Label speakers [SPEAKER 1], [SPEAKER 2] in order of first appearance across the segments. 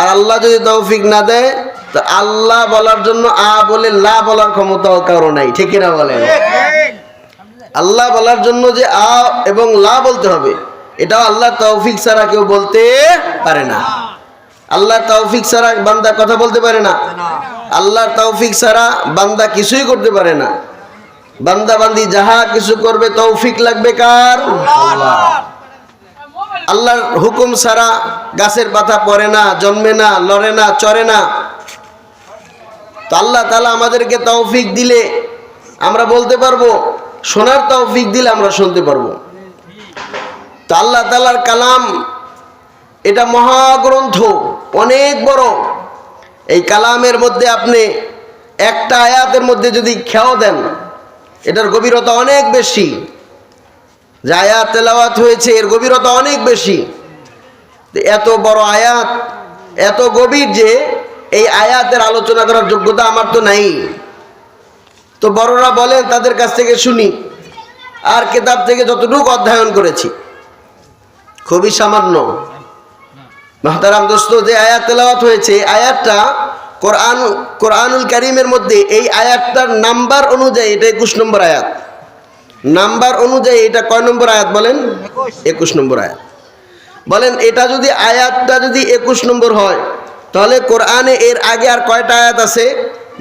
[SPEAKER 1] আর আল্লাহ যদি তৌফিক না দেয় তো আল্লাহ বলার জন্য আ বলে লা বলার ক্ষমতাও কারো নাই, ঠিক কিনা বলেন? আল্লাহ বলার জন্য যে আ এবং লা বলতে হবে, এটাও আল্লাহ তৌফিক ছাড়া কেউ বলতে পারে না। আল্লাহ তৌফিক ছাড়া বান্দা কথা বলতে পারে না। আল্লাহর তৌফিক ছাড়া বান্দা কিছুই করতে পারে না। বান্দা বান্দি যাহা কিছু করবে তৌফিক লাগবে কার? আল্লাহ। আল্লাহর হুকুম ছাড়া গাছের পাতা পড়ে না, জন্মে না, লড়ে না, চড়ে না। তো আল্লাহ তাআলা আমাদেরকে তৌফিক দিলে আমরা বলতে পারবো, শোনার তৌফিক দিলে আমরা শুনতে পারবো। তো আল্লাহ তাআলার কালাম এটা মহাগ্রন্থ, অনেক বড়। এই কালামের মধ্যে আপনি একটা আয়াতের মধ্যে যদি খেয়াল দেন, এটার গভীরতা অনেক বেশি। যে আয়াত তেলাওয়াত হয়েছে এর গভীরতা অনেক বেশি। এত বড় আয়াত, এত গভীর যে এই আয়াতের আলোচনা করার যোগ্যতা আমার তো নাই। তো বড়রা বলেন, তাদের কাছ থেকে শুনি, আর কিতাব থেকে যতটুকু অধ্যয়ন করেছি খুবই সামান্য। মুহতারাম দোস্ত, যে আয়াত তেলাওয়াত হয়েছে, আয়াতটা কোরআনুল কারীমের মধ্যে এই আয়াতটার নাম্বার অনুযায়ী এটা 21 নম্বর আয়াত। নাম্বার অনুযায়ী এটা কয় নম্বর আয়াত বলেন? 21 নম্বর আয়াত। বলেন, এটা যদি আয়াতটা যদি 21 নম্বর হয়, তাহলে কোরআনে এর আগে আর কয়টা আয়াত আছে?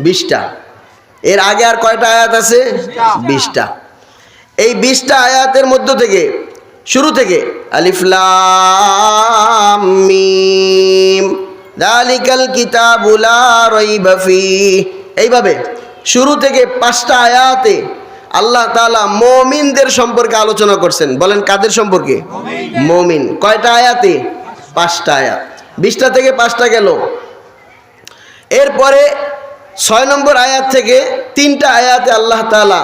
[SPEAKER 1] 20টা। এর আগে আর কয়টা আয়াত আছে? 20টা। এই 20টা আয়াতের মধ্য থেকে, শুরু থেকে আলিফ লাম মিম যালিকাল কিতাবু লা রাইবা ফীহ, এইভাবে শুরু থেকে 5টা আয়াতে আল্লাহ তাআলা মুমিনদের সম্পর্কে আলোচনা করছেন। বলেন, কাদের সম্পর্কে? মুমিন। কয়টা আয়াতে? 5টা আয়াত। 20টা থেকে 5টা গেল। এরপরে 6 নম্বর আয়াত থেকে 3টা আয়াতে আল্লাহ তাআলা,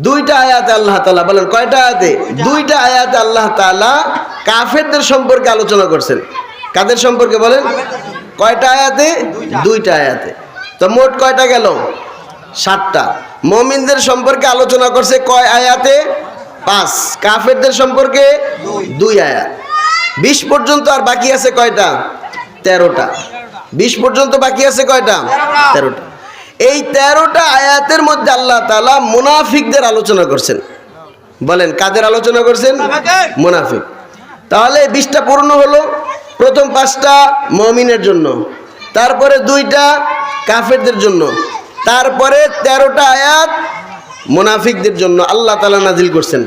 [SPEAKER 1] 2টা আয়াতে আল্লাহ তাআলা, বলেন কয়টা আয়াতে? 2টা আয়াতে আল্লাহ তাআলা কাফেরদের সম্পর্কে আলোচনা করছেন। কাদের সম্পর্কে বলেন? কয়টা আয়াতে? 2টা আয়াতে। তো মোট কয়টা গেল? 7টা। মুমিনদের সম্পর্কে আলোচনা করছে কয় আয়াতে? 5। কাফেরদের সম্পর্কে 2 আয়াত। 20 পর্যন্ত আর বাকি আছে কয়টা? 13টা। 20 পর্যন্ত বাকি আছে কয়টা? 13টা। এই 13টা আয়াতের মধ্যে আল্লাহ তাআলা মুনাফিকদের আলোচনা করছেন। বলেন, কাদের আলোচনা করছেন? মুনাফিক। তাহলে 20টা পূর্ণ হলো। প্রথম 5টা মুমিনের জন্য, তারপরে 2টা কাফেরদের জন্য, তারপরে 13টা আয়াত মুনাফিকদের জন্য আল্লাহ তাআলা নাজিল করছেন।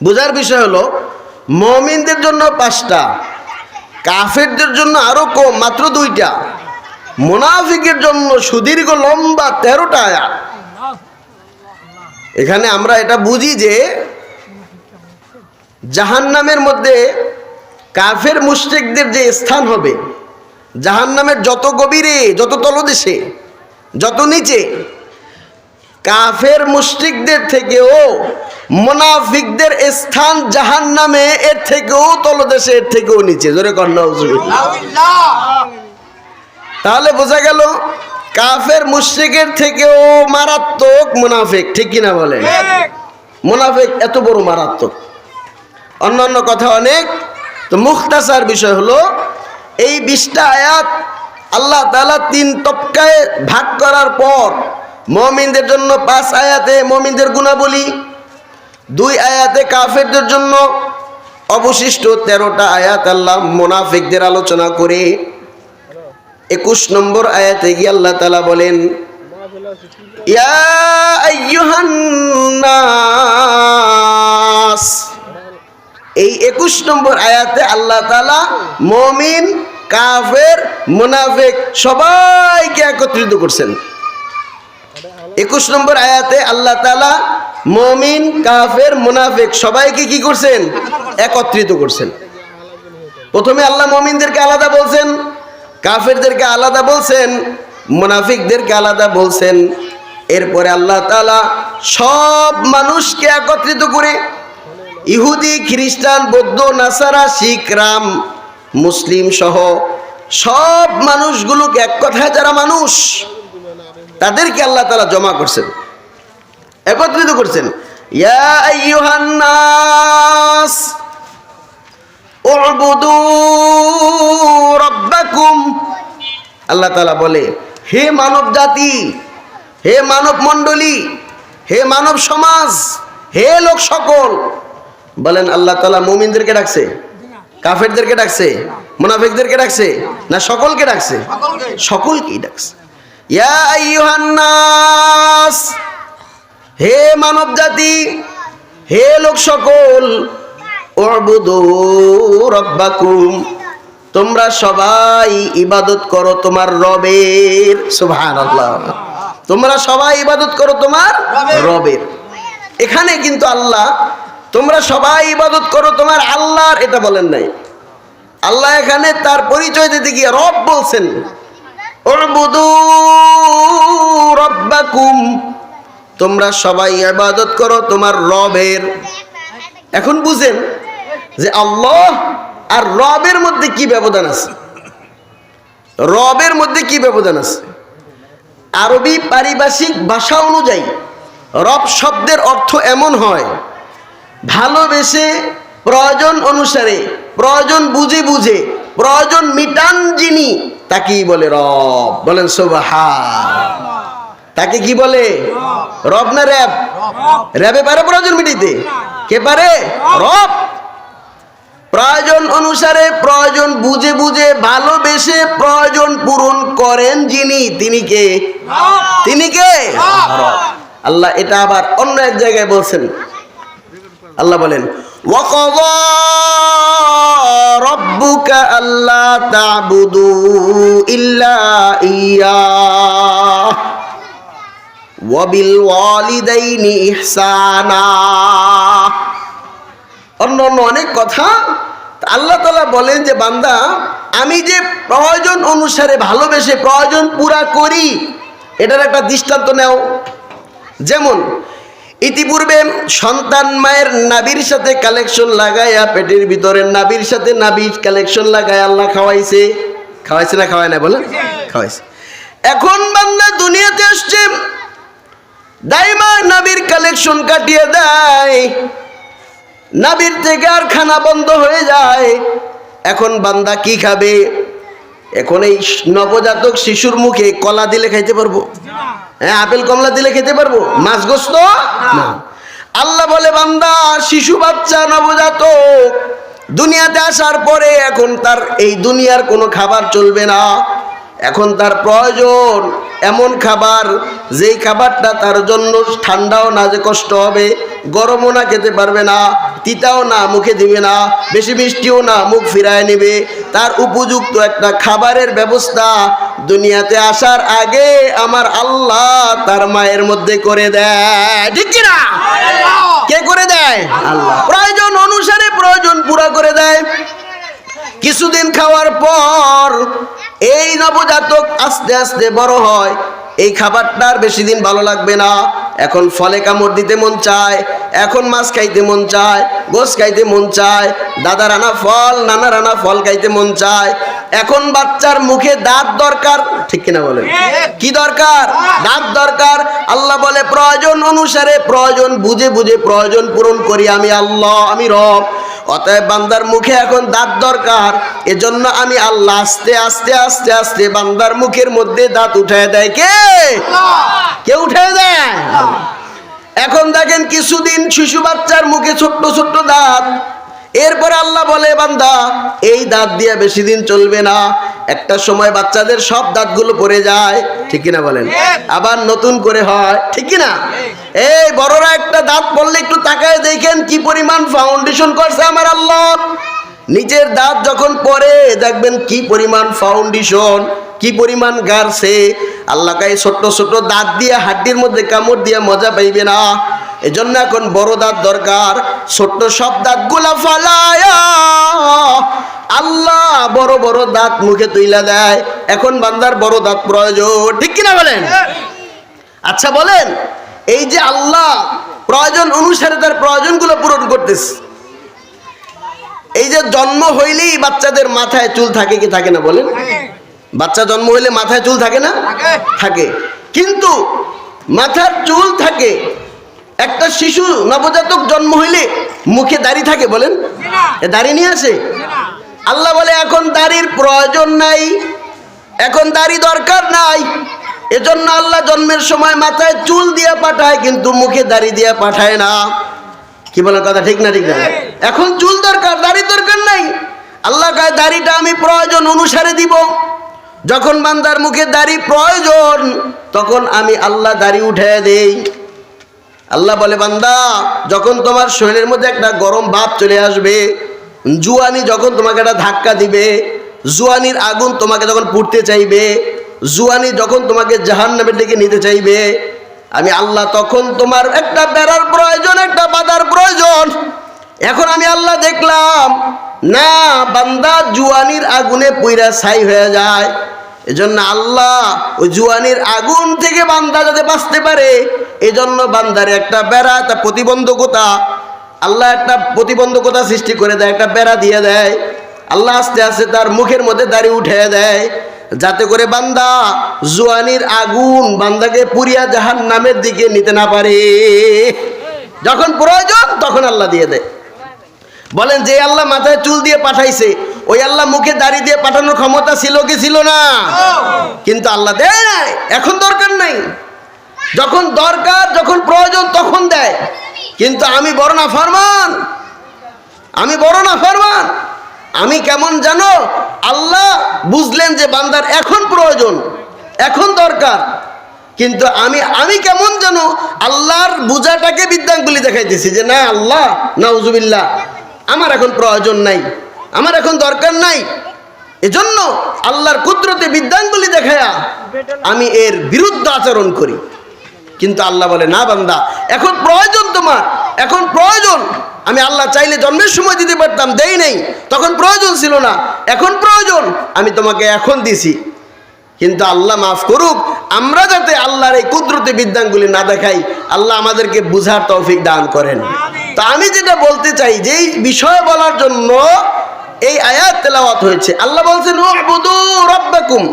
[SPEAKER 1] বোঝার বিষয় হলো, মুমিনদের জন্য 5টা, কাফেরদের জন্য আরো কম, মাত্র 2টা, মুনাফিকের জন্য সুদীর্ঘ লম্বা 13টা আয়াত। এখানে আমরা এটা বুঝি যে জাহান্নামের মধ্যে কাফের মুশরিকদের যে স্থান হবে, জাহান্নামের যত গভীরে, যত তলদেশে, যত নিচে, কাফের মুশরিকদের থেকেও মুনাফিকদের স্থান জাহান্নামে এর থেকেও তলদেশে, এর থেকেও নিচে। জোরে কর নাউজুবিল্লাহ। তাহলে বোঝা গেল কাফের মুশরিকের থেকেও মারাত্মক মুনাফিক, ঠিক কিনা বলেন? মুনাফিক এত বড় মারাত্মক। অন্যান্য কথা অনেক। তো মুখতাসার বিষয় হলো, এই 20টা আয়াত আল্লাহ তাআলা 3 তবকায় ভাগ করার পর মুমিনদের জন্য 5 আয়াতে মুমিনদের গুণাবলী, 2 আয়াতে কাফেরদের জন্য, অবশিষ্ট 13টা আয়াত আল্লাহ মুনাফিকদের আলোচনা করে 21 নম্বর আয়াতে গিয়ে আল্লাহ তাআলা বলেন, ইয়া আইয়ুহান নাস। এই 21 নম্বর আয়াতে আল্লাহ তাআলা মুমিন, কাফের, মুনাফিক সবাইকে একত্রিত করছেন। 21 নম্বর আয়াতে আল্লাহ তাআলা মুমিন, কাফের, মুনাফিক সবাইকে কি করছেন? একত্রিত করছেন। প্রথমে আল্লাহ মুমিনদেরকে আলাদা বলছেন, কাফেরদেরকে আলাদা বলছেন, মুনাফিকদেরকে আলাদা বলছেন। এরপরে আল্লাহ তাআলা সব মানুষকে একত্রিত করে, ইহুদি, খ্রিস্টান, বৌদ্ধ, নাসারা, শিখ, রাম, মুসলিম সহ সব মানুষগুলোকে, এক কথায় যারা মানুষ, তাদেরকে আল্লাহ তাআলা জমা করছেন, একত্রিত করছেন। ইয়া আইয়ুহান নাস উবুদু আল্লাহ তাআলা বলে, হে মানব জাতি, হে মানব মণ্ডলী, হে মানব সমাজ, হে লোক সকল। বলেন আল্লাহ তাআলা মুমিনদেরকে ডাকছে, কাফেরদেরকে ডাকছে, মুনাফিকদেরকে ডাকছে, না সকলকে ডাকছে? সকলকেই ডাকছে। ইয়া আইয়ুহান নাস, হে মানব জাতি, হে লোক সকল, উবুদু রাব্বাকুম, তোমরা সবাই ইবাদত করো তোমার রবের। সুবহানাল্লাহ। তোমরা সবাই ইবাদত করো তোমার রবের। এখানে কিন্তু আল্লাহ তোমরা সবাই ইবাদত করো তোমার আল্লাহর এটা বলেন নাই। আল্লাহ এখানে তার পরিচয় দিতে গিয়ে রব বলছেন, উবুদু রাব্বাকুম, তোমরা সবাই ইবাদত করো তোমার রবের। এখন বুঝেন যে আল্লাহ আর রবের মধ্যে কি ব্যবধান আছে। রবের মধ্যে কি ব্যবধান আছে? আরবি পারিভাষিক ভাষা অনুযায়ী রব শব্দের অর্থ এমন হয়, ভালোবেসে প্রয়োজন অনুসারে, প্রয়োজন বুঝে বুঝে প্রয়োজন মিটান যিনি, তাকেই বলে রব। বলেন সুবহান। তাকে কি বলে? রব না র‍্যাব? র‍্যাবে পারে প্রয়োজন মিটাইতে? কে পারে? রব। প্রয়োজন অনুসারে, প্রয়োজন বুঝে বুঝে, ভালোবেসে প্রয়োজন পূরণ করেন যিনি, তিনি কে? তিনি কে? রব। আল্লাহ এটা আবার অন্য এক জায়গায় বলছেন। আল্লাহ বলেন, ওয়াকাযা রাব্বুকা আল্লা তা'বুদু ইল্লা ইয়্যাহু ওয়া বিল ওয়ালিদাইনি ইহসানা। অন্য অনেক কথা আল্লাহ তাআলা বলেন যে বান্দা, আমি যে প্রয়োজন অনুসারে ভালোবেসে প্রয়োজন পুরা করি, এটার একটা দৃষ্টান্ত নাও। যেমন ইতিপূর্বে সন্তান মায়ের নাভির সাথে কালেকশন লাগাইয়া, পেটের ভিতরে নাভির সাথে নাভির কালেকশন লাগায় আল্লাহ খাওয়াইছে। খাওয়াইছে না খাওয়ায় না? বলেন খাওয়াইছে। এখন বান্দা দুনিয়াতে আসছে, দাইমা নাভির কালেকশন কাটিয়ে দেয়, নাভির থেকে আর খানা বন্ধ হয়ে যায়। এখন বান্দা কি খাবে? এখন এই নবজাতক শিশুর মুখে কলা দিলে খাইতে পারবো? হ্যাঁ, আপেল কমলা দিলে খেতে পারবো? মাছ গোস্ত না। আল্লাহ বলে, বান্দা, শিশু বাচ্চা নবজাতক দুনিয়াতে আসার পরে এখন তার এই দুনিয়ার কোনো খাবার চলবে না। এখন তার প্রয়োজন এমন খাবার, যেই খাবারটা তার জন্য ঠান্ডাও না যে কষ্ট হবে, গরমও না খেতে পারবে না, তিতাও না মুখে দিবে না, বেশি মিষ্টিও না মুখ ফিরায় নেবে। তার উপযুক্ত একটা খাবারের ব্যবস্থা দুনিয়াতে আসার আগে আমার আল্লাহ তার মায়ের মধ্যে করে দেয়। ঠিক কি না? কে করে দেয়? আল্লাহ। প্রয়োজন অনুসারে প্রয়োজন পুরা করে দেয়। কিছুদিন খাওয়ার পর এই নবজাতক আস্তে আস্তে বড় হয়। এই খাবারটার বেশি দিন ভালো লাগবে না। এখন ফলে কামড় দিতে মন চায়, এখন মাছ খাইতে মন চায়, গোশ খাইতে মন চায়, দাদা রানা ফল, নানা রানা ফল খাইতে মন চায়। এখন বাচ্চার মুখে দাঁত দরকার। ঠিক কিনা বলেন? কি দরকার? দাঁত দরকার। আল্লাহ বলে, প্রয়োজন অনুসারে প্রয়োজন বুঝে বুঝে প্রয়োজন পূরণ করি আমি আল্লাহ, আমি রব। অতএব বান্দার মুখে এখন দাঁত দরকার, এজন্য আমি আল্লাহ আস্তে আস্তে আস্তে আস্তে বান্দার মুখের মধ্যে দাঁত উঠায় দেয়। কে? কে উঠায় দেয়? এখন দেখেন কিছুদিন শিশু বাচ্চার মুখে ছোট্ট ছোট্ট দাঁত, এরপরে আল্লাহ বলে, বান্দা, এই দাঁত দিয়ে বেশি দিন চলবে না। একটা সময় বাচ্চাদের সব দাঁতগুলো পড়ে যায়। ঠিক কিনা বলেন? আবার নতুন করে হয়। ঠিক কিনা? এই বড়রা একটা দাঁত পড়লে একটু তাকায় দেখেন কি পরিমাণ ফাউন্ডেশন করছে আমার আল্লাহ। নিজের দাঁত যখন পড়ে দেখবেন কি পরিমাণ ফাউন্ডেশন, কি পরিমাণ গাড়ছে। আল্লাহ কাই ছোট্ট ছোট্ট দাঁত দিয়ে হাড্ডির মধ্যে কামড় দিয়ে মজা পাইবে না। এজন্য এখন বড় দাঁত দরকার। ছোট্ট সব দাঁতগুলা ফালায়া আল্লাহ বড় বড় দাঁত মুখে তুইলা দেয়। এখন বান্দার বড় দাঁত প্রয়োজন। ঠিক কিনা বলেন? আচ্ছা বলেন, এই যে আল্লাহ প্রয়োজন অনুসারে তার প্রয়োজনগুলো পূরণ করতেছে, এই যে জন্ম হইলেই বাচ্চাদের মাথায় চুল থাকে কি থাকে না? বলেন, বাচ্চা জন্ম হইলে মাথায় চুল থাকে না? থাকে। কিন্তু মাথার চুল থাকে, একটা শিশু নবজাতক জন্ম হইলে মুখে দাড়ি থাকে? বলেন, দাড়ি নিয়ে আসে? আল্লাহ বলে, এখন দাড়ির প্রয়োজন নাই। এখন দাড়ি দরকার নাই, এজন্য আল্লাহ জন্মের সময় মাথায় চুল দিয়ে পাঠায়, কিন্তু মুখে দাড়ি দিয়ে পাঠায় না। কি বলেন কথা ঠিক না? ঠিক না? এখন চুল দরকার, দাড়ি দরকার নাই। আল্লাহ কয় দাড়িটা আমি প্রয়োজন অনুসারে দিব। যখন বান্দার মুখে দাড়ি প্রয়োজন, তখন আমি আল্লাহ দাড়ি উঠে দেই। আল্লাহ বলে, বান্দা যখন তোমার শরীরের মধ্যে একটা গরম ভাব চলে আসবে, জুয়ানি যখন তোমাকে একটা ধাক্কা দিবে, জুয়ানির আগুন তোমাকে যখন পুড়তে চাইবে, জুয়ানি যখন তোমাকে জাহান্নামের দিকে নিতে চাইবে, আমি আল্লাহ তখন তোমার একটা বেড়ার প্রয়োজন, একটা বাধার প্রয়োজন। এখন আমি আল্লাহ দেখলাম না, বান্দা জুয়ানির আগুনে পুইরা ছাই হয়ে যায়। এজন্য আল্লাহ ওই জুয়ানির আগুন থেকে বান্দা যাতে বাঁচতে পারে, এজন্য বান্দারে একটা বেড়া, একটা প্রতিবন্ধকতা, আল্লাহ একটা প্রতিবন্ধকতা সৃষ্টি করে দেয়, একটা বেড়া দিয়ে দেয়। আল্লাহ আস্তে আস্তে তার মুখের মধ্যে দাড়ি উঠে দেয়, যাতে করে বান্দা জুয়ানির আগুন বান্দাকে পুরিয়া জাহান্নামের দিকে নিতে না পারে। যখন প্রয়োজন তখন আল্লাহ দিয়ে দেয়। বলেন, যে আল্লাহ মাথায় চুল দিয়ে পাঠাইছে, ওই আল্লাহ মুখে দাড়ি দিয়ে পাঠানোর ক্ষমতা ছিল কি ছিল না? কিন্তু আল্লাহ দেয়, এখন দরকার নাই। যখন দরকার, যখন প্রয়োজন তখন দেয়। কিন্তু আমি বড় নাফরমান, আমি বড় নাফরমান। আমি কেমন জানো, আল্লাহ বুঝলেন যে বান্দার এখন প্রয়োজন, এখন দরকার, কিন্তু আমি কেমন জানো আল্লাহর বুঝাটাকে বিদ্যাঙ্গুলি দেখাইতেছি যে না আল্লাহ, নাউজুবিল্লাহ, আমার এখন প্রয়োজন নাই, আমার এখন দরকার নাই। এজন্য আল্লাহর কুদরতে বিদ্যাঙ্গুলি দেখায়া আমি এর বিরুদ্ধে আচরণ করি। কিন্তু আল্লাহ বলে, না বান্দা, এখন প্রয়োজন তোমার, এখন প্রয়োজন। আমি আল্লাহ চাইলে জন্মের সময় দিতে পারতাম, দেই নাই, তখন প্রয়োজন ছিল না, এখন প্রয়োজন, আমি তোমাকে এখন দিছি। কিন্তু আল্লাহ মাফ করুক, আমরা যাতে আল্লাহর এই কুদরতে বিদ্যাঙ্গুলি না দেখাই, আল্লাহ আমাদেরকে বুঝার তৌফিক দান করেন। তা আমি যেটা বলতে চাই, যে এই বিষয় বলার জন্য এই আয়াত তেলাওয়াত হয়েছে। আল্লাহ বলছেন, উবুদু রাব্বাকুম,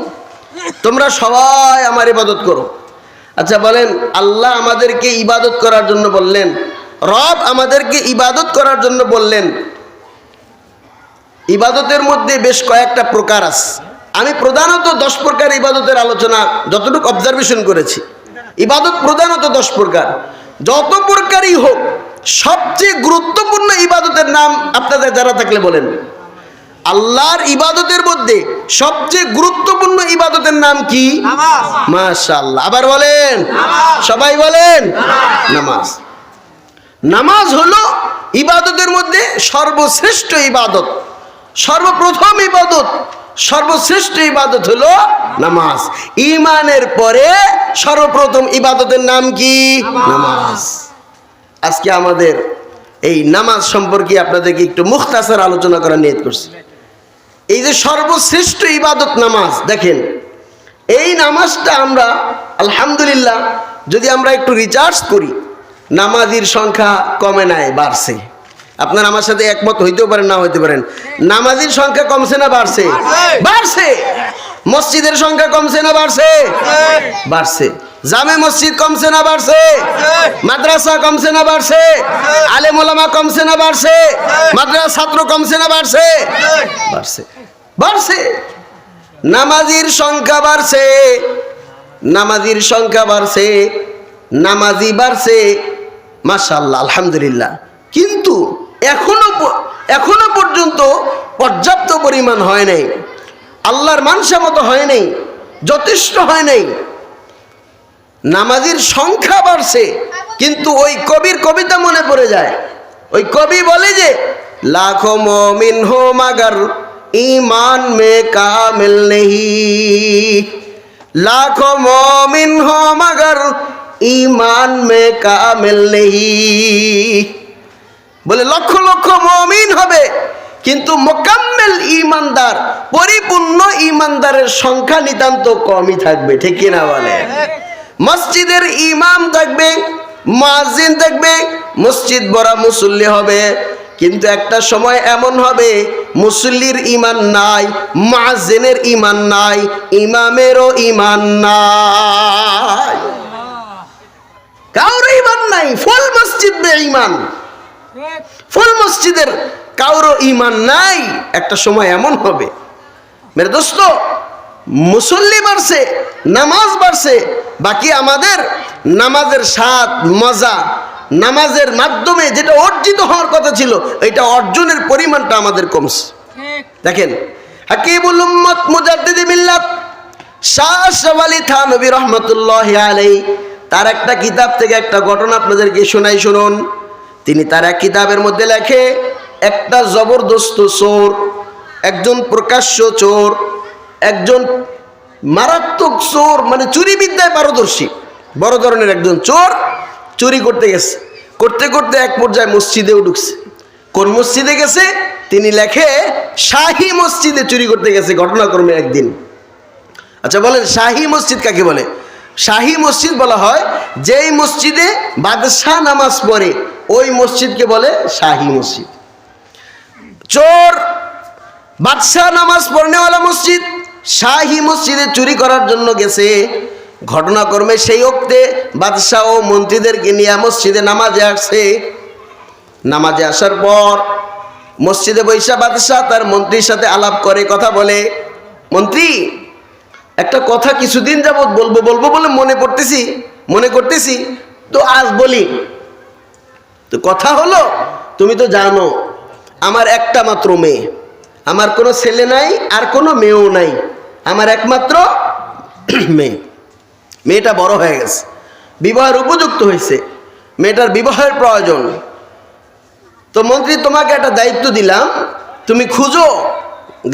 [SPEAKER 1] তোমরা সবাই আমার ইবাদত করো। আচ্ছা বলেন, আল্লাহ আমাদেরকে ইবাদত করার জন্য বললেন, রব আমাদেরকে ইবাদত করার জন্য বললেন, ইবাদতের মধ্যে বেশ কয়েকটা প্রকার আছে। আমি প্রধানত 10 প্রকার ইবাদতের আলোচনা যতটুকু অবজারভেশন করেছি। ইবাদত প্রধানত 10 প্রকার। যত প্রকারই হোক, সবচেয়ে গুরুত্বপূর্ণ ইবাদতের নাম আপনাদের যারা থাকলে বলেন। আল্লাহর ইবাদতের মধ্যে সবচেয়ে গুরুত্বপূর্ণ ইবাদতের নাম কি? মাশাআল্লাহ। আবার বলেন, সবাই বলেন, নামাজ। নামাজ হলো ইবাদতের মধ্যে সর্বশ্রেষ্ঠ ইবাদত, সর্বপ্রথম ইবাদত, সর্বশ্রেষ্ঠ ইবাদত হলো নামাজ। ঈমানের পরে সর্বপ্রথম ইবাদতের নাম কি? নামাজ। আজকে আমাদের এই নামাজ সম্পর্কে আপনাদেরকে একটু মুখতাসার আলোচনা করার নিয়ত করছি। এই যে সর্বশ্রেষ্ঠ ইবাদত নামাজ, দেখেন এই নামাজটা আমরা আলহামদুলিল্লাহ যদি আমরা একটু রিচার্জ করি, নামাজির সংখ্যা কমে নাই, বাড়ছে। আপনারা আমার সাথে একমত হইতেও পারেন, না হইতে পারেন। নামাজির সংখ্যা কমছে না বাড়ছে? বাড়ছে। মসজিদের সংখ্যা কমছে না বাড়ছে? বাড়ছে। জামে মসজিদ কমছে না বাড়ছে? মাদ্রাসা কমছে না বাড়ছে? আলেম ওলামা কমছে না বাড়ছে? মাদ্রাসা ছাত্র কমছে না বাড়ছে? বাড়ছে, বাড়ছে। নামাজির সংখ্যা বাড়ছে, নামাজির সংখ্যা বাড়ছে, নামাজি বাড়ছে, মাশাআল্লাহ, আলহামদুলিল্লাহ। কিন্তু এখনো পর্যন্ত পর্যাপ্ত পরিমাণ হয় নাই, আল্লাহর মানসা মতো হয় নাই, যথেষ্ট হয় নাই। নামাজির সংখ্যা বাড়ছে, কিন্তু ওই কবির কবিতা মনে পড়ে যায়। ওই কবি বলে যে, লাখো মোমিন হো মাগার ईमान में कामिल नहीं, लाखों मोमिन हो मगर ईमान में कामिल नहीं। বলে লক্ষ লক্ষ মুমিন হবে, কিন্তু মোকাম্মেল ঈমানদার, পরিপূর্ণ ঈমানদারের সংখ্যা নিতান্ত কমই থাকবে। ঠিক কি না বলে? মসজিদের ইমাম থাকবে, মুয়াজ্জিন থাকবে, মসজিদ ভরা মুসল্লি হবে, কিন্তু একটা সময় এমন হবে মুসল্লির ঈমান নাই, মুয়াজ্জিনের ঈমান নাই, ইমামেরও ঈমান নাই, কারোর ঈমান নাই। ফুল মসজিদ বেঈমান, ফুল মসজিদের কারোর ঈমান নাই। একটা সময় এমন হবে মেরে দোস্ত, মুসল্লি বাড়ছে, নামাজ বাড়ছে, বাকি আমাদের নামাজের স্বাদ মজা, নামাজের মাধ্যমে যেটা অর্জিত হওয়ার কথা ছিল এটা অর্জনের পরিমাণটা আমাদের কমছে। দেখেন হাকিমুল উম্মত মুজাদ্দিদ মিল্লাত শাহ আশরাফ আলী থানভী রহমাতুল্লাহি আলাইহি তার একটা কিতাব থেকে একটা ঘটনা আপনাদেরকে শোনাই, শুনুন। তিনি তার এক কিতাবের মধ্যে লেখে, একটা জবরদস্ত চোর, একজন প্রকাশ্য চোর, একজন মারাত্মক চোর, মানে চুরি বিদ্যায় পারদর্শী বড় ধরনের একজন চোর চুরি করতে গেছে। করতে করতে এক পর্যায়ে মসজিদেও ঢুকছে। কোন মসজিদে গেছে? তিনি লেখে শাহী মসজিদে চুরি করতে গেছে ঘটনাক্রমে একদিন। আচ্ছা বলেন শাহী মসজিদ কাকে বলে? শাহী মসজিদ বলা হয় যেই মসজিদে বাদশাহ নামাজ পড়ে ওই মসজিদকে বলে শাহী মসজিদ। চোর বাদশাহ নামাজ পড়নেওয়ালা মসজিদ, শাহী মসজিদে চুরি করার জন্য গেছে। ঘটনাক্রমে সেই ওক্তে বাদশাহ ও মন্ত্রীদেরকে নিয়ে মসজিদে নামাজে আসছে। নামাজে আসার পর মসজিদে বৈশা বাদশাহ তার মন্ত্রীর সাথে আলাপ করে, কথা বলে, মন্ত্রী একটা কথা কিছুদিন যাবৎ বলবো বলবো বলে মনে করতেছি তো আজ বলি। তো কথা হলো, তুমি তো জানো আমার একটা মাত্র মেয়ে, আমার কোনো ছেলে নাই আর কোনো মেয়েও নাই, আমার একমাত্র মেয়ে। মেয়েটা বড় হয়ে গেছে, বিবাহের উপযুক্ত হয়েছে, মেয়েটার বিবাহের প্রয়োজন। তো মন্ত্রী তোমাকে একটা দায়িত্ব দিলাম, তুমি খুঁজো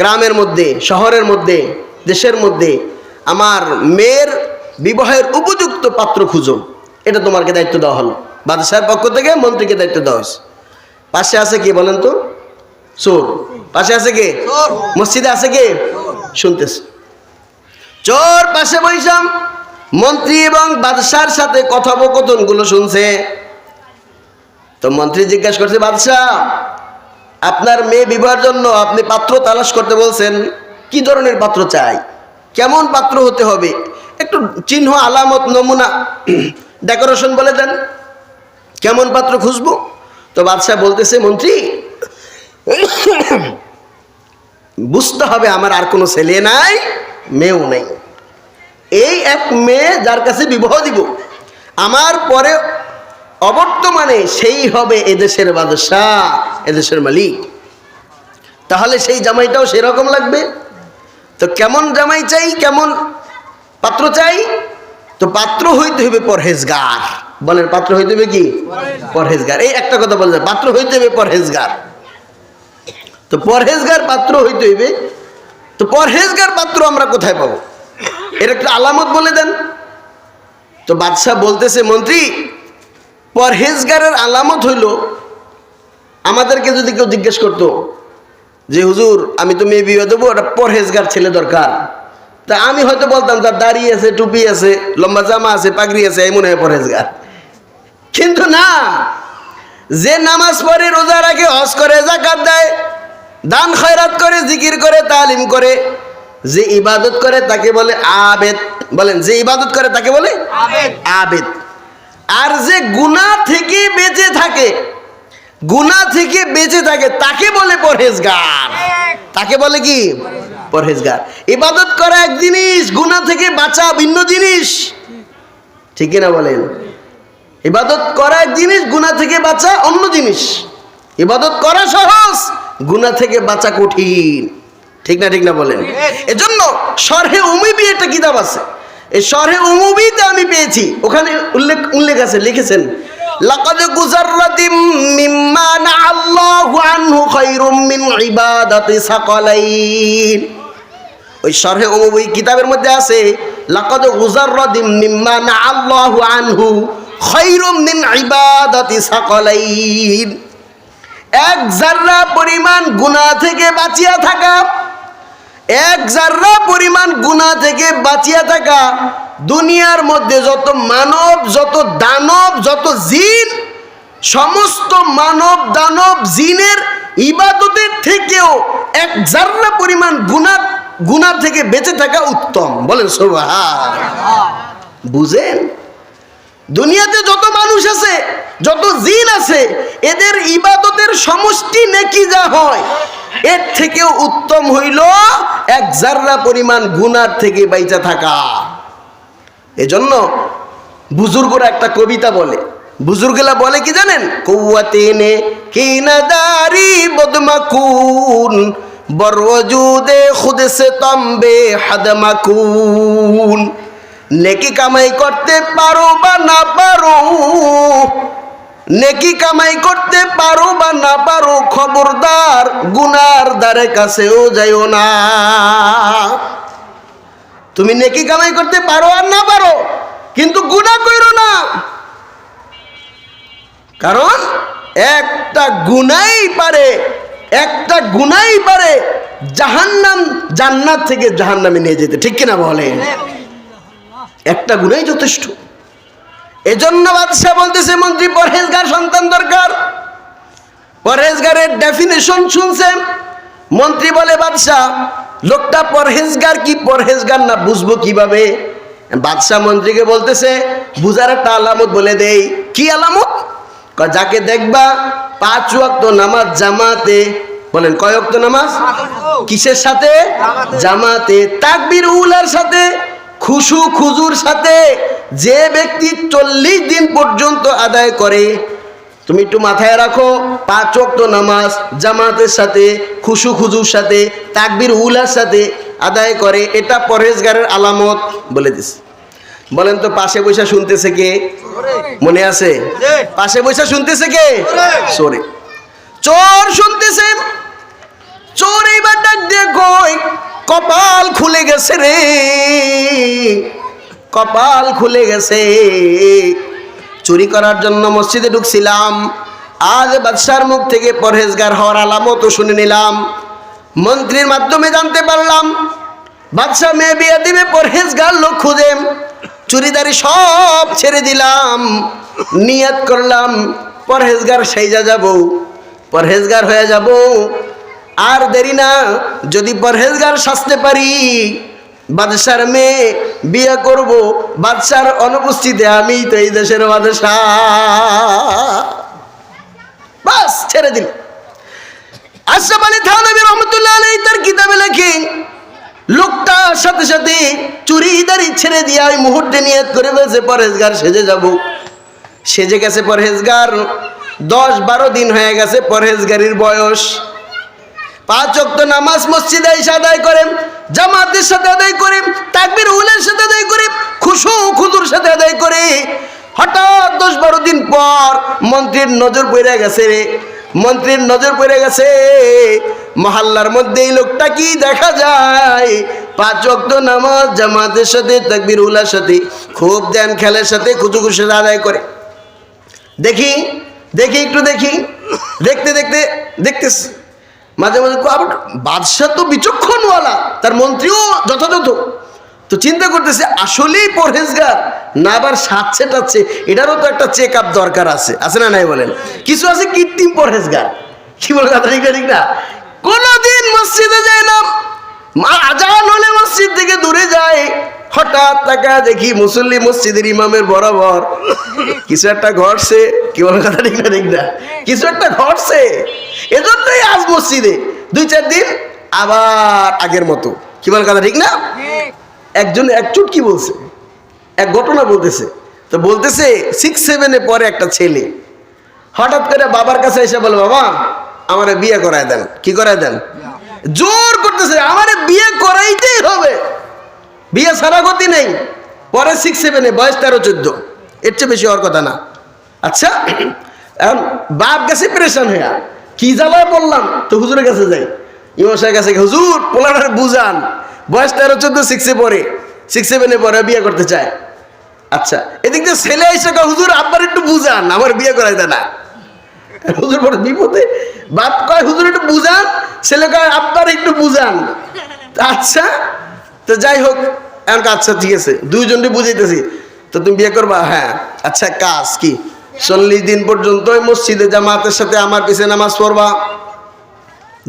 [SPEAKER 1] গ্রামের মধ্যে, শহরের মধ্যে, দেশের মধ্যে আমার মেয়ের বিবাহের উপযুক্ত পাত্র খুঁজো। এটা তোমাকে দায়িত্ব দেওয়া হলো, বাদশাহের পক্ষ থেকে মন্ত্রীকে দায়িত্ব দেওয়া হয়েছে। পাশে আছে কে বলেন তো? চোর। পাশে আছে কে? মসজিদে আছে কে? শুনতেছে। চোর পাশে বৈশাম মন্ত্রী এবং বাদশার সাথে কথোপকথনগুলো শুনছে। তো মন্ত্রী জিজ্ঞাসা করছে, বাদশাহ আপনার মেয়ে বিবাহের জন্য আপনি পাত্র তালাশ করতে বলছেন, কি ধরনের পাত্র চাই, কেমন পাত্র হতে হবে, একটু চিহ্ন আলামত নমুনা ডেকোরেশন বলে দেন, কেমন পাত্র খুঁজবো? তো বাদশাহ বলতেছে, মন্ত্রী বুঝতে হবে আমার আর কোনো ছেলে নাই, মেয়েও নাই, এই এক মেয়ে যার কাছে বিবাহ দিব, আমার পরে অবর্তমানে সেই হবে এদেশের বাদশাহ, এদেশের মালিক। তাহলে সেই জামাইটাও সেরকম লাগবে। তো কেমন জামাই চাই, কেমন পাত্র চাই? তো পাত্র হইতে হবে পরহেজগার। বলেন পাত্র হইতে হবে কি? পরহেজগার। এই একটা কথা বলে যায়, পাত্র হইতে হবে পরহেজগার। তো পরহেজগার পাত্র হইতে হইবে। তো পরহেজগার পাত্র আমরা কোথায় পাবো? এর একটা আলামত বলে দেন। তো বাদশাহ বলতেছে, মন্ত্রী পরহেজগারের আলামত হইল, আমাদেরকে যদি কেউ জিজ্ঞেস করতো যে হুজুর আমি তো মেয়ে বিয়ে দেবো, একটা পরহেজগার ছেলে দরকার, তা আমি হয়তো বলতাম তার দাড়ি আছে, টুপি আছে, লম্বা জামা আছে, পাগড়ি আছে, এই মনে হয় পরহেজগার। কিন্তু না, যে নামাজ পড়ে, রোজা রাখে, হজ করে, যাকাত দেয়, দান খয়রাত করে, জিকির করে, তালিম করে, যে ইবাদত করে তাকে বলে আবেদ। বলেন যে ইবাদত করে তাকে বলে আবেদ। আর যে গুনাহ থেকে বেঁচে থাকে, গুনাহ থেকে বেঁচে থাকে তাকে বলে পরহেজগার। তাকে বলে কি? পরহেজগার। ইবাদত করা এক জিনিস, গুনাহ থেকে বাঁচা ভিন্ন জিনিস, ঠিক না বলেন? ইবাদত করা এক জিনিস, গুনাহ থেকে বাঁচা অন্য জিনিস। ইবাদত করা সহজ, গুনাহ থেকে বাঁচা কঠিন, ঠিক না বলেন? এজন্য শরহে উমুবি একটা কিতাব আছে, এই শরহে উমুবিতে আমি পেয়েছি, ওখানে উল্লেখ আছে, লিখেছেন লাকাদ গুজাররাতিম মিম্মা নাআল্লাহু আনহু খায়রুম মিন ইবাদাতি সাকালাইন। ওই শরহে উমুবি কিতাবের মধ্যে আছে লাকাদ গুজাররাতিম মিম্মা নাআল্লাহু আনহু খায়রুম মিন ইবাদাতি সাকালাইন। এক জাররা পরিমাণ গুনাহ থেকে বাঁচিয়া থাকা, এক জাররা পরিমাণ গুনাহ থেকে বাঁচিয়া থাকা দুনিয়ার মধ্যে যত মানব, যত দানব, যত জিন, সমস্ত মানব দানব জিনের ইবাদতের থেকেও এক জাররা পরিমাণ গুনাহ থেকে বেঁচে থাকা উত্তম। বলেন সুবহানাল্লাহ। বুঝেন, দুনিয়াতে যত মানুষ আছে, যত জিন আছে, এদের ইবাদতের সমষ্টি নেকি যা হয়, এর থেকেও উত্তম হইল এক জাররা পরিমাণ গুনার থেকে বাইচা থাকা। এজন্য বুজুর্গরা একটা কবিতা বলে, বুজুর্গরা বলে কি জানেন? কৌয়াতে নে কিনাদারি বদমাকুন বরওজুদে খুদ সে তম্বে হাদমাকুন। নেকি কামাই করতে পারো বা না পারো, নেকি কামাই করতে পারো বা না পারো, খবরদার গুনার দ্বারে কাছেও যাইও না। তুমি নেকি কামাই করতে পারো আর না পারো, কিন্তু গুনাহ কইরো না। কারণ একটা গুনাহই পারে জাহান্নাম জান্নাত থেকে জাহান্নামে নিয়ে যেতে, ঠিক কিনা বলেন? একটা গুনাহই যথেষ্ট। এজন্য বাদশাহ বলতেছে মন্ত্রী পরহেজগার সন্তান দরকার। পরহেজগারের ডেফিনেশন শুনছেন? মন্ত্রী বলে বাদশাহ লোকটা পরহেজগার কি পরহেজগার না বুঝবো কিভাবে? বাদশাহ মন্ত্রীকে বলতেছে বুঝার একটা আলামত বলে দেই। কি আলামত? যাকে দেখবা 5 ওয়াক্ত নামাজ জামাতে, বলেন কয় ওয়াক্ত নামাজ? কিসের সাথে? জামাতে, তাকবীর উলার সাথে, খুশু খুজুর সাথে। যে ব্যক্তি 40 দিন পর্যন্ত আদায় করে, তুমি একটু মাথায় রাখো, 5 ওয়াক্ত নামাজ জামাতের সাথে, খুশু খুজুর সাথে, তাকবীর উলার সাথে আদায় করে, এটা পরহেজগারের আলামত বলে দিছে। বলেন তো পাশে বৈশা শুনতেছে কে? মনে আছে? পাশে বৈশা শুনতেছে কে? চোরে। চোর শুনতেছে। চোর এইবার ডাক দিয়ে কই, কপাল খুলে গেছে রে, কপাল খুলে গেছে। চুরি করার জন্য মসজিদে ঢুকছিলাম, আজ বাদশার মুখ থেকে পরহেজগার হওয়ার আলামতও শুনে নিলাম, মন্ত্রীর মাধ্যমে জানতে পারলাম বাদশা মেয়ে বিয়ে দিবে, পরহেজগার লোক খুঁজে, চুরিদারি সব ছেড়ে দিলাম, নিয়ত করলাম পরহেজগার সাইজা যাব, পরহেজগার হয়ে যাব। আর দেরি না, যদি পরহেজগার সাজতে পারি বাদশার মেয়ে বিয়ে করব, বাদশার অনুপস্থিতিতে আমি তো এই দেশের বাদশা। বাস ছেড়ে দিল। আশরাফ আলী থানভী রহমাতুল্লাহ আলাইহি তার কিতাবে লেখেন লোকটা সাথে সাথে চুরিদারি ছেড়ে দিয়ে ওই মুহূর্তে নিয়ত করে বলছে পরহেজগার সেজে যাব। সেজে গেছে পরহেজগার, 10-12 দিন হয়ে গেছে পরহেজগারির বয়স। 5 ওয়াক্ত নামাজ মসজিদে এসে আদায় করে, জামাতের সাথে আদায় করে, তাকবীর উলের সাথে আদায় করে, খুশু খুজুর সাথে আদায় করে। হঠাৎ 10-12 দিন পর মন্ত্রীর নজর পড়ে গেছে রে, মন্ত্রীর নজর পড়ে গেছে। মহল্লার মধ্যে এই লোকটা কি দেখা যায়, 5 ওয়াক্ত নামাজ জামাতের সাথে তাকবীর উলার সাথে খুব ধ্যান খেলার সাথে খুশু খুশু আদায় করে। দেখি দেখি একটু দেখি, দেখতে দেখতে দেখতেছে মাঝে মাঝে বাদশাহ তো বিচক্ষণওয়ালা, তার মন্ত্রীও যথাযথ, তো চিন্তা করতেছে আসলেই পরহেজগার না আবার সাজছে টাচ্ছে, এটারও তো একটা চেক আপ দরকার আছে, আছে না নাই বলেন? কিছু আছে কৃত্রিম পরহেজগার, কি বলে কথা ঠিক না? কোনদিন মসজিদে যায় না, আজান হলে মসজিদ থেকে দূরে যায়, হঠাৎ তাকা দেখি মুসল্লি মসজিদের ইমামের বরাবর কিছু একটা ঘটছে, কি বলে কথা ঠিক না? ঠিক না, কিছু একটা ঘটছে। এজন্যই আজ মসজিদে 2-4 দিন আবার আগের মতো, কি বলে কথা ঠিক না? একজন এক চুটকি বলছে, এক ঘটনা বলতেছে, তো বলতেছে 6-7-এ পরে একটা ছেলে হঠাৎ করে বাবার কাছে এসে বলে বাবা আমারে বিয়ে করায় দেন। কি করায় দেন? জোর করতেছে আমারে বিয়ে করাইতেই হবে, বিয়ে ছাড়া গতি নেই। পরে 6-7-এ, বয়স 13-14, এর চেয়ে বেশি হওয়ার কথা না। আচ্ছা এখন বাপ গেছে প্রেশান হইয়া, কি জ্বালায় বললাম, তো হুজুরের কাছে যাই, ইমাম সাহেবের কাছে, হুজুর পোলারে বুঝান, বয়স 13-14, 6-এ পড়ে, 6-7-এ পরে বিয়ে করতে চায়। আচ্ছা এদিক দিয়ে ছেলে এসে হুজুর আব্বার একটু বুঝান, আমার বিয়ে করাই দেয় না। হুজুর বড় বিপদে, বাপ কয় হুজুর একটু বুঝান, ছেলে কয় আব্বার একটু বুঝান। আচ্ছা তো যাই হোক, এখন আচ্ছা ঠিক আছে, দুইজনকে বুঝাইতেছি, তো তুমি বিয়ে করবা? হ্যাঁ। আচ্ছা কাজ কি? 40 দিন পর্যন্ত মসজিদে জামাতের সাথে আমার পিছনে নামাজ পড়বা,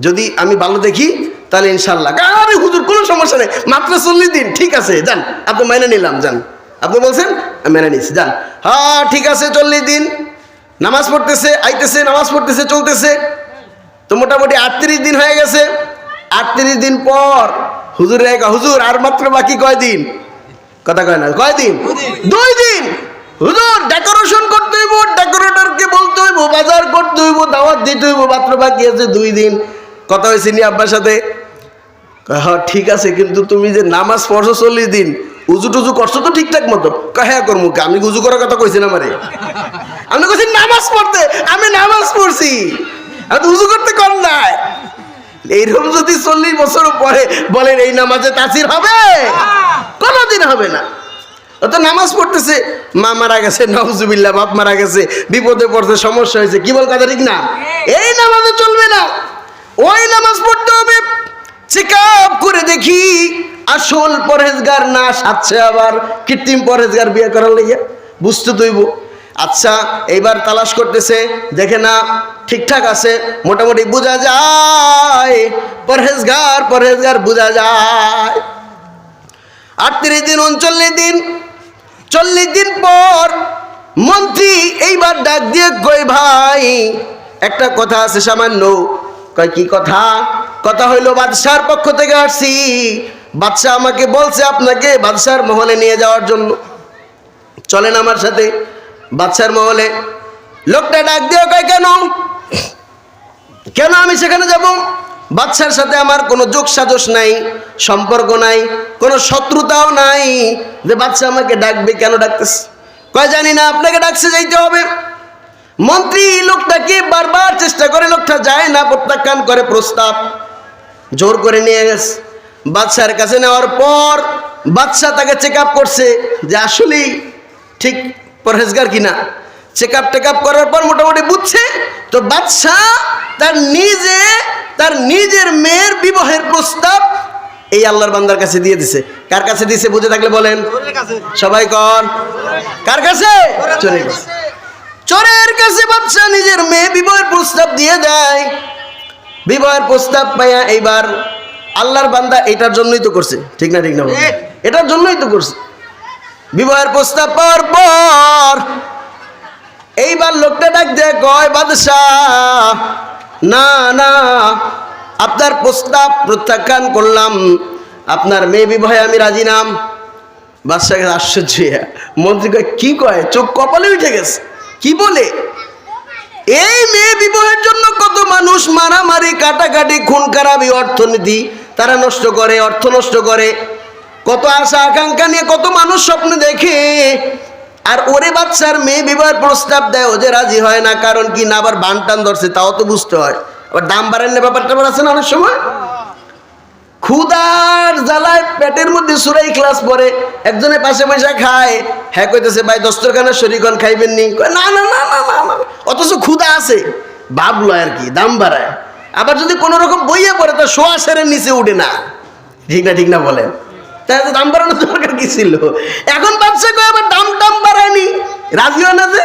[SPEAKER 1] যদি আমি ভালো দেখি তাহলে ইনশাল্লাহ। আরে হুজুর কোনো সমস্যা নেই, মাত্র 40 দিন, ঠিক আছে যান, আপনি মেনে নিলাম, যান, আপনি বলছেন মেনে নিচ্ছি, যান। হ্যাঁ ঠিক আছে, 40 দিন নামাজ পড়তেছে, আইতেছে, নামাজ পড়তেছে, চলতেছে, তো মোটামুটি 38 দিন হয়ে গেছে। 38 দিন পর হুজুর হুজুর আর মাত্র বাকি কয়দিন, কথা কয় না, কয়দিন? 2 দিন। হুজুর ডেকোরেশন করতে হইব, ডেকোরেটরকে বলতে হইব, বাজার করতে হইব, দাওয়াত দিতে হইব, মাত্র বাকি আছে 2 দিন। কথা হয়েছে নি আব্বার সাথে? হ্যাঁ ঠিক আছে, কিন্তু তুমি যে নামাজ পড়ছো 40 দিন, উজু টুজু করছো তো ঠিকঠাক মতো? হ্যাঁ করবো। আমি উজু করার কথা কইছি না মারে, আমি কইছি নামাজ পড়তে। আমি নামাজ পড়ছি, আমি তো উজু করতে কম নাই। এইরকম যদি 40 বছর পরে বলেন এই নামাজে তাসির হবে? কোনোদিন হবে না। তো নামাজ পড়তেছে, মা মারা গেছে, নাউজুবিল্লাহ, বাপ মারা গেছে, বিপদে পড়ছে, সমস্যা হয়েছে, কি বল কথা ঠিক না? এই নামাজে চলবে না, ওই নামাজ পড়তে হবে। চেক আপ করে দেখি আসল পরহেজগার না সাথে আবার কৃত্রিম পরহেজগার বিয়ে করার লাইয়া, বুঝতে দইব। আচ্ছা এইবার তালাশ করতেছে, দেখে না ঠিকঠাক আছে, মোটামুটি বোঝা যায় পরহেজগার, পরহেজগার বোঝা যায়। 38 দিন, 39 দিন, 40 দিন পর মন্ত্রী এইবার ডাক দিয়ে কই, ভাই একটা কথা আছে সামান্য। কয় কি কথা? কথা হইলো বাদশার পক্ষ থেকে আসছি, বাদশা আমাকে বলছে আপনাকে বাদশার মহলে নিয়ে যাওয়ার জন্য, চলেন আমার সাথে বাদশার মহলে। লোকটা ডাক দিয়ে কয় কেন, কেন আমি সেখানে যাব? বাদশার সাথে আমার কোনো যোগ সাজস নাই, সম্পর্ক নাই, কোনো শত্রুতাও নাই যে বাদশা আমাকে ডাকবে। কেন ডাকতেছে? কয় জানি না, আপনাকে ডাকছে, যাইতে হবে। মন্ত্রী লোকটাকে বারবার চেষ্টা করে, লোকটা যায় না, প্রত্যাখ্যান করে প্রস্তাব, জোর করে নিয়ে গেছে বাদশার কাছে। নেওয়ার পর বাদশা তাকে চেক আপ করছে যে আসলেই ঠিক পরহেজগার কিনা। চেক আপ করার পর মোটামুটি বুঝছে। তো বাদশা তার নিজের মেয়ের বিবাহের প্রস্তাব এই আল্লাহর বান্দার কাছে দিয়ে দিছে। কার কাছে দিছে বুঝে থাকলে বলেন সবাই, কর কার কাছে? চোরের কাছে। চোরের কাছে বাদশা নিজের মেয়ে বিবাহের প্রস্তাব দিয়ে দেয়। বিবাহের প্রস্তাব পাইয়া এইবার আল্লাহর বান্দা এটার জন্যই তো করছে, ঠিক না? ঠিক না? এটার জন্যই তো করছে। বিবাহের প্রস্তাব পাওয়ার পর এইবার লোকটা ডাক দেয়, কয় বাদশাহ না না, আপনার প্রস্তাব প্রত্যাখ্যান করলাম, আপনার মেয়ে বিবাহে আমি রাজি নাম। বাদশাকে আশ্চর্য, মন্ত্রী কয় কি কয়, চোখ কপালে উঠে গেছে। কি বলে? এই মেয়ে বিবাহের জন্য কত মানুষ মারামারি, কাটাকাটি, খুন খারাপি, অর্থনীতি তারা নষ্ট করে, অর্থ নষ্ট করে, কত আশা আকাঙ্ক্ষা নিয়ে কত মানুষ স্বপ্ন দেখে, আর ওরে বাচ্চার মেয়ে বিবাহের প্রস্তাব দেয়, ও যে রাজি হয় না। কারণ কি না, আবার বান টান ধরছে, তাও তো বুঝতে হয়। আবার দাম বাড়ালে ব্যাপারটা আছে না, অনেক সময় ক্ষুধার জ্বালায় পেটের মধ্যে সূরা ইখলাস পড়ে, একজনের পাশে পয়সা খায়, হ্যাঁ কইতেছে ভাই দস্তরখানা শরীকন খাইবেন নি, না না না না না, অথচ ক্ষুধা আছে, ভাবলো আর কি, দাম বাড়ায়। আবার যদি কোনো রকম বইয়ে পড়ে তো শোয়া সেরের নিচে উঠে না, ঠিক না? ঠিক না বলেন? তাহলে দাম বাড়ানোর দরকার কি ছিল? এখন বাচ্চা কয় আবার দাম বাড়ায়নি, রাজি হয় না। যে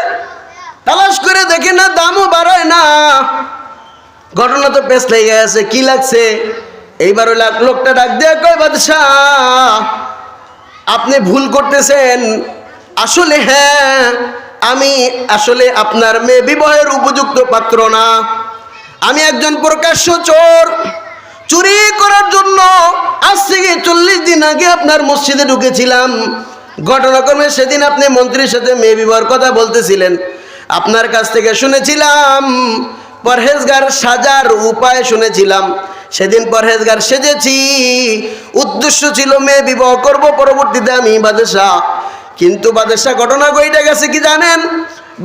[SPEAKER 1] তালাশ করে দেখে না, দামও বাড়ায় না। ঘটনা তো পেছ লেগে গেছে, কি লাগছে? এইবার ওই লোকটা ডাক দিয়ে কয় বাদশাহ আপনি ভুল করতেছেন, আসলে হ্যাঁ আমি আসলে আপনার মেয়ে বিবাহের উপযুক্ত পাত্র না। আমি একজন প্রকাশ্য চোর, চুরি করার জন্য আজ থেকে 40 দিন আগে আপনার মসজিদে ঢুকেছিলাম। ঘটনাক্রমে সেদিন আপনি মন্ত্রীর সাথে মেয়ে বিবাহের কথা বলতেছিলেন, আপনার কাছ থেকে শুনেছিলাম পরহেজগার সাজার উপায় শুনেছিলাম, সেদিন পরহেজগার সেজেছি, উদ্দেশ্য ছিল মেয়ে বিবাহ করব, পরবর্তীতে আমি বাদশাহ। কিন্তু বাদশাহ ঘটনা কইটা গেছে কি জানেন?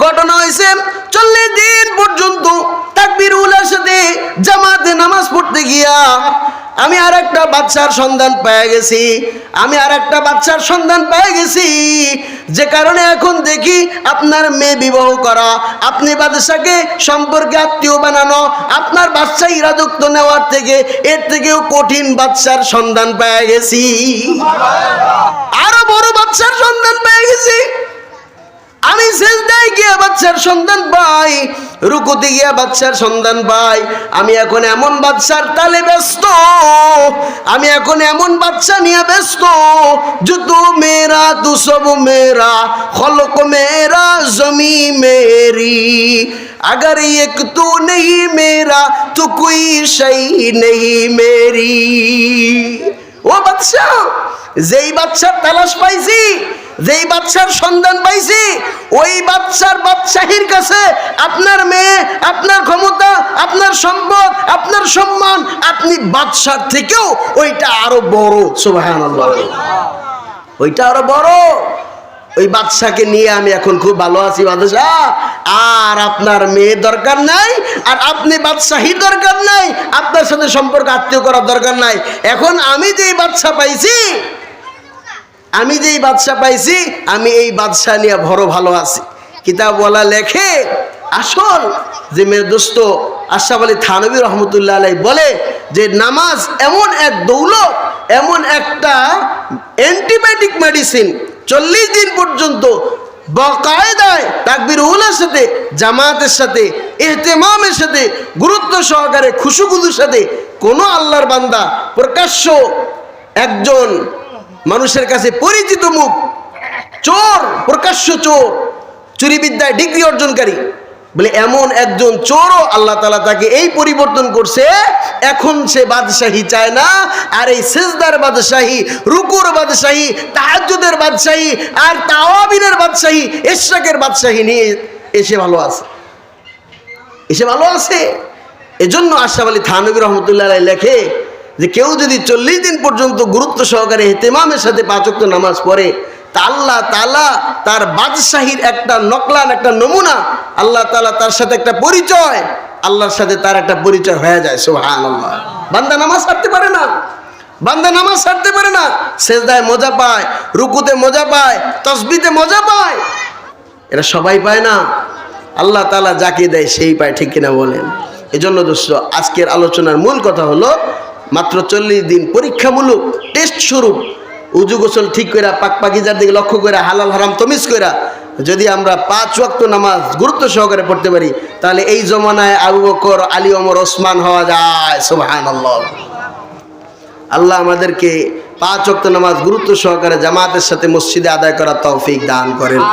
[SPEAKER 1] ঘটনা হয়েছে 40 দিন পর্যন্ত তাকবীরুলের সাথে জামাতে নামাজ পড়তে গিয়া আমি আর একটা বাচ্চার সন্ধান পেয়ে গেছি, যে কারণে এখন দেখি আপনার মেয়ে বিবাহ করা, আপনি বাদশাকে সম্পর্কে আত্মীয় বানানো, আপনার বাচ্চা ইরাদুক্ত নেওয়ার থেকে এর থেকেও কঠিন বাচ্চার সন্ধান পেয়ে গেছি, আরো বড় বাচ্চার সন্ধান পেয়ে গেছি। আমি সেজদায় গিয়া বাচ্চার সন্ধান পাই, রুকুতে গিয়া বাচ্চার সন্ধান পাই। আমি এখন এমন বাচ্চার তালে ব্যস্ত, আমি এখন এমন বাচ্চা নিয়ে ব্যস্ত, যত মেরা তু সব মেরা, খলক মেরা জমি মেরি, अगर एक तू नहीं मेरा तो कोई शई नहीं मेरी। ও বাদশা, যেই বাদশার তালাশ পাইছি, যেই বাদশার সন্ধান পাইছি, ওই বাদশার বাদশাহীর কাছে আপনার মেয়ে, আপনার ক্ষমতা, আপনার সম্পদ, আপনার সম্মান, আপনি বাদশার থেকেও ওইটা আরো বড়। সুবহানাল্লাহ, ওইটা আরো বড়। ওই বাদশাকে নিয়ে আমি এখন খুব ভালো আছি বাদশাহ, আর আপনার মেয়ে দরকার নাই, আর আপনি বাদশাহী দরকার নাই, আপনার সাথে সম্পর্ক আত্মীয় করার দরকার নাই। এখন আমি যেই বাদশা পাইছি, আমি যেই বাদশা পাইছি, আমি এই বাদশা নিয়ে বড় ভালো আছি। কিতাবওয়ালা লেখে আসল যে মেরে দোস্ত আশরাফ আলী থানভী রহমতুল্লাহ আলাইহি বলে যে নামাজ এমন এক দৌলত, এমন একটা অ্যান্টিবায়োটিক মেডিসিন, 40 দিন পর্যন্ত বাকায়দায় তাকবীরুলের সাথে, জামাতের সাথে, ইহতিমামের সাথে, গুরুত্ব সহকারে, খুশুখুদুর সাথে কোনো আল্লাহর বান্দা প্রকাশ্য একজন মানুষের কাছে পরিচিত মুখ, চোর, প্রকাশ্য চোর, চুরি বিদ্যায় ডিগ্রি অর্জনকারী, বলে এমন একজন চোরও আল্লাহ তাআলা তাকে এই পরিবর্তন করছে, এখন সে বাদশাহী চায় না, আর এই সিজদার বাদশাহী, রুকুর বাদশাহী, তাহাজ্জুদের বাদশাহী, আর তাওয়াবিনের বাদশাহী, ইশরাকের বাদশাহী নিয়ে এসে ভালো আছে, এসে ভালো আছে। এজন্য আশরাফ আলী থানভী রহমতুল্লাহ আলাইহি লেখে যে কেউ যদি 40 দিন পর্যন্ত গুরুত্ব সহকারে ইহতিমামের সাথে 5 ওয়াক্ত নামাজ পড়ে, তা আল্লাহ তাআলা তার বাদশাহীর একটা নকলান, একটা নমুনা, আল্লাহ তাআলা তার সাথে একটা পরিচয়, আল্লাহর সাথে তার একটা পরিচয় হয়ে যায়। সুবহানাল্লাহ। বান্দা নামাজ ছাড়তে পারে না, বান্দা নামাজ ছাড়তে পারে না, সেজদায় মজা পায়, রুকুতে মজা পায়, তাসবিতে মজা পায়, এরা সবাই পায় না। আল্লাহ তাআলা যাকে দেয় সেই পায়, ঠিক কিনা বলেন? এজন্য দোস্ত আজকের আলোচনার মূল কথা হলো মাত্র 40 দিন পরীক্ষামূলক টেস্ট স্বরূপ উজু গোসল ঠিক করে, পাক পাকিজার দিকে লক্ষ্য করে, হালাল হারাম তমিজ করে যদি আমরা 5 ওয়াক্ত নামাজ গুরুত্ব সহকারে পড়তে পারি, তাহলে এই জমানায় আবু বকর, আলী, ওমর, ওসমান হওয়া যায়। সুবহানাল্লাহ। আল্লাহ আমাদেরকে 5 ওয়াক্ত নামাজ গুরুত্ব সহকারে জামাতের সাথে মসজিদে আদায় করার তৌফিক দান করেন।